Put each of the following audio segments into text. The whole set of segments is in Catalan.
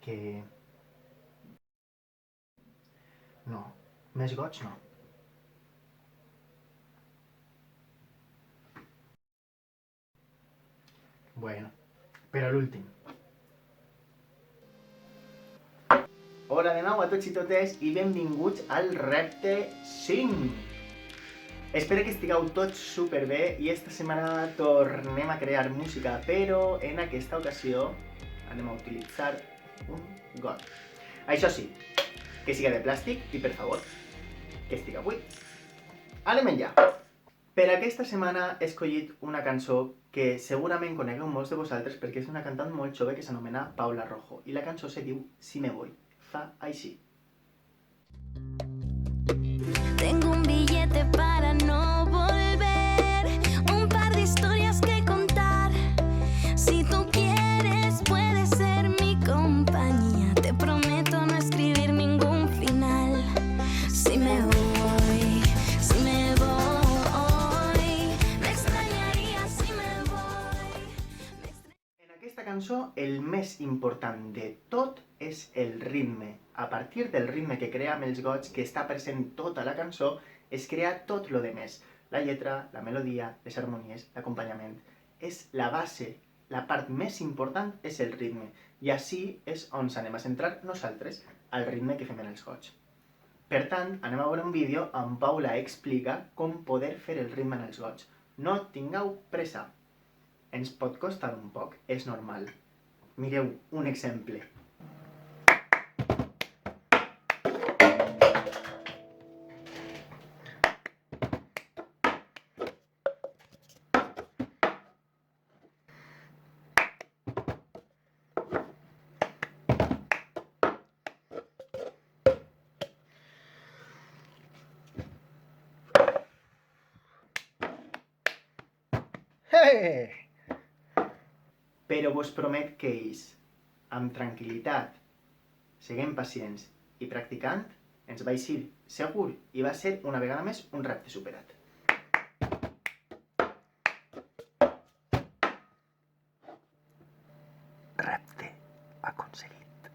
que... No, més goig no. Bueno, però l'últim. Hola de nou a tots i totes i benvinguts al repte 5. Espero que estigueu tots superbé i esta setmana tornem a crear música, però en aquesta ocasió anem a utilitzar un got. Això sí, que siga de plàstic i, per favor, que estiga buit. Anem enllà. Per aquesta setmana he escollit una cançó que segurament conegueu molts de vosaltres perquè és una cantant molt jove que s'anomena Paula Rojo i la cançó se diu Si me voy. Fa així. Tengo un billete para no volver, un par de historias que contar. Si tú quieres, puedes ser mi compañía. Te prometo no escribir ningún final. Si me voy, me extrañaría si me voy. En aquesta cançó, el més important de tot és el ritme. A partir del ritme que crea amb els gots, que està present tota la cançó, es crea tot lo demés. La lletra, la melodia, les harmonies, l'acompanyament. És la base, la part més important és el ritme. I així és on s'anem a centrar nosaltres, al ritme que fem en els gots. Per tant, anem a veure un vídeo on Paula explica com poder fer el ritme en els gots. No tingueu pressa. Ens pot costar un poc, és normal. Mireu un exemple. Hey! Però vos promet que ells, amb tranquil·litat, seguint pacients i practicant, ens va eixir segur i va ser una vegada més un repte superat. Repte aconseguit.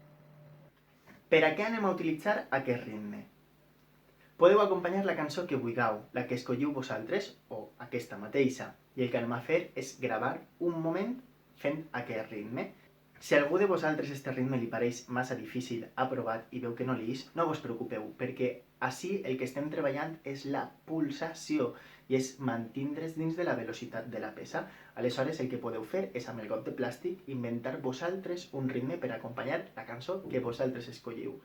Per a què anem a utilitzar aquest ritme? Podeu acompanyar la cançó que vulgueu, la que escolliu vosaltres o aquesta mateixa, i el que anem a fer és gravar un moment fent aquest ritme. Si a algú de vosaltres este ritme li pareix massa difícil, aprovat i veu que no li és, no vos preocupeu, perquè així el que estem treballant és la pulsació i és mantindre's dins de la velocitat de la peça. Aleshores el que podeu fer és amb el got de plàstic inventar vosaltres un ritme per acompanyar la cançó que vosaltres escolliu.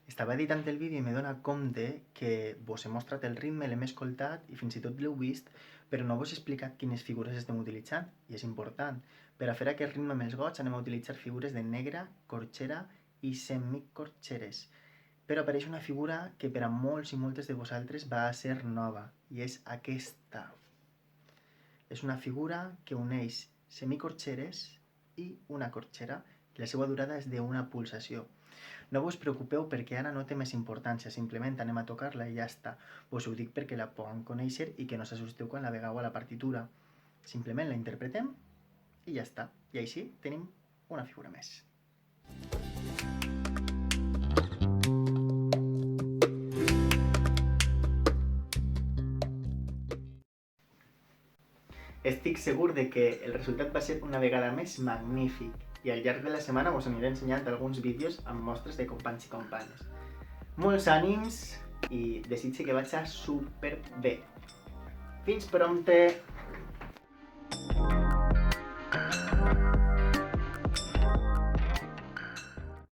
Estava editant el vídeo i me dona compte que vos he mostrat el ritme, l'hem escoltat i fins i tot l'heu vist, però no vos he explicat quines figures estem utilitzant, i és important. Per a fer aquest ritme amb els gots anem a utilitzar figures de negra, corxera i semicorxeres. Però apareix una figura que per a molts i moltes de vosaltres va a ser nova, i és aquesta. És una figura que uneix semicorxeres i una corxera, i la seva durada és d'una pulsació. No vos preocupeu perquè ara no té més importància, simplement anem a tocar-la i ja està. Vos ho dic perquè la puguem conèixer i que no s'assusteu quan la vegeu a la partitura. Simplement la interpretem i ja està. I així tenim una figura més. Estic segur de que el resultat va ser una vegada més magnífic i al llarg de la setmana us aniré ensenyant alguns vídeos amb mostres de companys i companyes. Molts ànims i desitge que vaig superbé. Fins prompte!